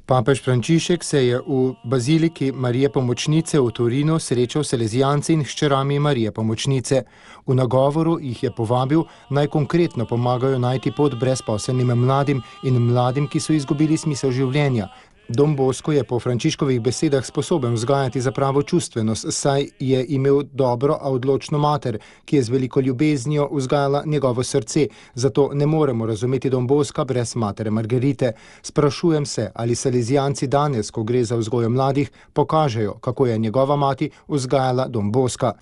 Papež Frančišek se je v baziliki Marije Pomočnice v Torinu srečal s salezijanci in hčerami Marije Pomočnice. V nagovoru jih je povabil, naj konkretno pomagajo najti pot brezposelnim mladim in mladim, ki so izgubili smisel življenja. Don Bosco je po Frančiškovih besedah sposoben vzgajati za pravo čustvenost, saj je imel dobro, a odločno mater, ki je z veliko ljubeznijo vzgajala njegovo srce, zato ne moremo razumeti Don Bosca brez matere Margerite. Sprašujem se, ali salezijanci danes, ko gre za vzgojo mladih, pokažejo, kako je njegova mati vzgajala Don Bosca.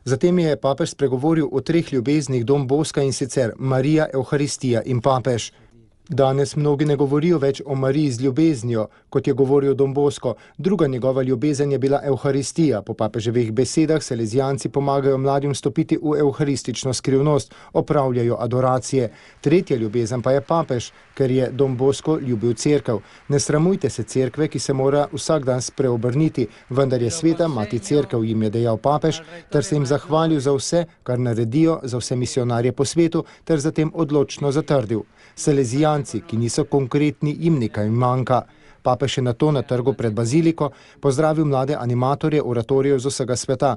Zatem je papež spregovoril o 3 ljubeznih Don Bosca, in sicer Marija, Evharistija in papež. Danes mnogi ne govorijo več o Mariji z ljubeznijo, kot je govoril Don Bosco. Druga njegova ljubezen je bila Evharistija. Po papeževih besedah salezijanci pomagajo mladim vstopiti v evharistično skrivnost, opravljajo adoracije. Tretja ljubezen pa je papež, ker je Don Bosco ljubil cerkev. Ne sramujte se cerkve, ki se mora vsak dan spreobrniti, vendar je sveta mati cerkev, jim je dejal papež, ter se jim zahvalil za vse, kar naredijo za vse misionarje po svetu, ter zatem odločno zatrdil: salezijanci, ki niso konkretni, jim nekaj manjka. Papež je nato na trgu pred baziliko pozdravil mlade animatorje oratorijev z vsega sveta.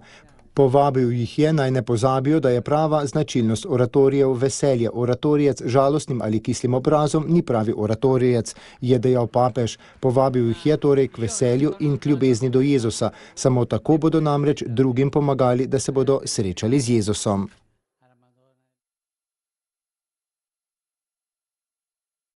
Povabil jih je, naj ne pozabijo, da je prava značilnost oratorijev veselje. Oratorijec žalostnim ali kislim obrazom ni pravi oratorijec, je dejal papež. Povabil jih je torej k veselju in k ljubezni do Jezusa. Samo tako bodo namreč drugim pomagali, da se bodo srečali z Jezusom.